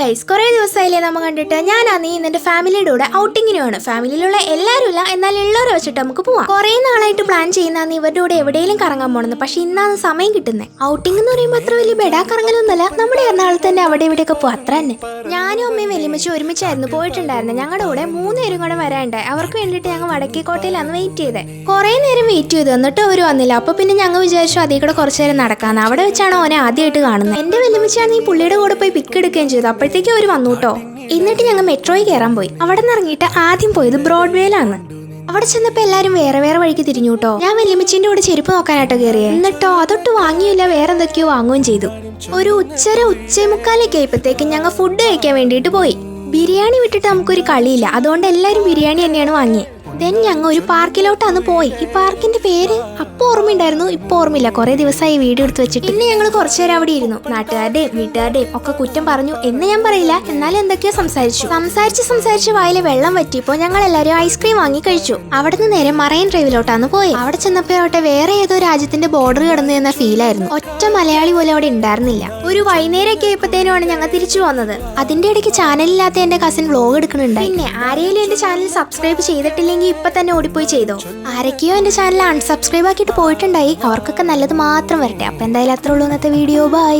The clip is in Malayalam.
ഗൈസ്, കുറേ ദിവസമായില്ലേ നമ്മൾ കണ്ടിട്ട്. ഞാനാണ് ഇന്നെ ഫാമിലിയുടെ കൂടെ ഔട്ടിങ്ങിനാണ്. ഫാമിലിയിലുള്ള എല്ലാവരും ഇല്ല, എന്നാൽ ഉള്ളവരെ വെച്ചിട്ട് നമുക്ക് പോവാം. കുറേ നാളായിട്ട് പ്ലാൻ ചെയ്യുന്നതാണ് ഇവരുടെ കൂടെ എവിടെയെങ്കിലും കറങ്ങാൻ പോണെന്ന്. പക്ഷെ ഇന്നാണ് സമയം കിട്ടുന്നത്. ഔട്ടിംഗ് എന്ന് പറയുമ്പോൾ അത്ര വലിയ ബെഡാ കറങ്ങലൊന്നുമല്ല, നമ്മുടെ എറണാകുളത്ത് തന്നെ അവിടെ ഇവിടെയൊക്കെ പോകും, അത്ര തന്നെ. ഞാനും അമ്മയും വലിയമ്മച്ചും ഒരുമിച്ചായിരുന്നു പോയിട്ടുണ്ടായിരുന്നത്. ഞങ്ങളുടെ കൂടെ 3 പേരും കൂടെ വരാനുണ്ടായി. അവർക്ക് വേണ്ടിയിട്ട് ഞങ്ങൾ വടക്കേക്കോട്ടയിലാണ് വെയിറ്റ് ചെയ്തത്. കുറേ നേരം വെയിറ്റ് ചെയ്തു, എന്നിട്ട് അവർ വന്നില്ല. അപ്പൊ പിന്നെ ഞങ്ങൾ വിചാരിച്ചു അതിൽ കൂടെ കുറച്ചു നേരം നടക്കാന്ന്. അവിടെ വെച്ചാണ് ഓനെ ആദ്യമായിട്ട് കാണുന്നത്. എന്റെ വലിയമ്മച്ചാണ് ഈ പുള്ളിയുടെ കൂടെ പോയി പിക്ക് എടുക്കുകയും ചെയ്തു. അപ്പോഴത്തേക്കും അവർ വന്നു കേട്ടോ. എന്നിട്ട് ഞങ്ങൾ മെട്രോയിൽ കയറാൻ പോയി. അവിടെ നിന്ന് ഇറങ്ങിയിട്ട് ആദ്യം പോയത് ബ്രോഡ്വേയിലാണ്. അവിടെ ചെന്നപ്പോ എല്ലാരും വേറെ വേറെ വഴിക്ക് തിരിഞ്ഞു കേട്ടോ. ഞാൻ വലിയമ്മച്ചിന്റെ കൂടെ ചെരുപ്പ് നോക്കാനായിട്ടോ കയറിയത്. എന്നിട്ടോ അതൊട്ട് വാങ്ങിയില്ല, വേറെ എന്തൊക്കെയോ വാങ്ങുകയും ചെയ്തു. ഒരു ഉച്ചമുക്കാലൊക്കെ ആയപ്പോഴത്തേക്കും ഞങ്ങൾ ഫുഡ് കഴിക്കാൻ വേണ്ടിയിട്ട് പോയി. ബിരിയാണി വിട്ടിട്ട് നമുക്കൊരു കളിയില്ല, അതുകൊണ്ട് എല്ലാരും ബിരിയാണി തന്നെയാണ് വാങ്ങിയത്. ദെൻ ഞങ്ങൾ ഒരു പാർക്കിലോട്ടാണ് പോയി. ഈ പാർക്കിന്റെ പേര് അപ്പോൾ ഓർമ്മയുണ്ടായിരുന്നു, ഇപ്പൊ ഓർമ്മയില്ല. കുറെ ദിവസമായി വീഡിയോ എടുത്ത് വെച്ചിട്ട്. പിന്നെ ഞങ്ങൾ കുറച്ചു നേരം അവിടെ ഇരുന്നു. നാട്ടുകാരുടെയും വീട്ടുകാരുടെയും ഒക്കെ കുറ്റം പറഞ്ഞു എന്ന് ഞാൻ പറയില്ല, എന്നാലും എന്തൊക്കെയോ സംസാരിച്ച് വായിലെ വെള്ളം പറ്റിയപ്പോൾ ഞങ്ങൾ എല്ലാവരും ഐസ്ക്രീം വാങ്ങി കഴിച്ചു. അവിടെ നിന്ന് നേരെ മറൈൻ ഡ്രൈവിലോട്ടാണ് പോയി. അവിടെ ചെന്നപ്പോഴോട്ടെ വേറെ ഏതോ രാജ്യത്തിന്റെ ബോർഡർ കിടന്നു എന്ന ഫീലായിരുന്നു. ഒറ്റ മലയാളി പോലും അവിടെ ഉണ്ടായിരുന്നില്ല. ഒരു വൈകുന്നേരമൊക്കെ ആയപ്പോഴത്തേനുമാണ് ഞങ്ങൾ തിരിച്ചു വന്നത്. അതിന്റെ ഇടയ്ക്ക് ചാനലില്ലാത്ത എന്റെ കസിൻ വ്ലോഗ് എടുക്കുന്നുണ്ടായി. പിന്നെ ആരെങ്കിലും എന്റെ ചാനൽ സബ്സ്ക്രൈബ് ചെയ്തിട്ടില്ലെങ്കിൽ ഇപ്പൊ തന്നെ ഓടിപ്പോയി ചെയ്തോ. ആരൊക്കെയോ എന്റെ ചാനൽ അൺസബ്സ്ക്രൈബ് ആക്കിയിട്ട് പോയിട്ടുണ്ടായി. അവർക്കൊക്കെ നല്ലത് മാത്രം വരട്ടെ. അപ്പൊ എന്തായാലും അത്രേ ഉള്ളൂ ഇന്നത്തെ വീഡിയോ. ബൈ.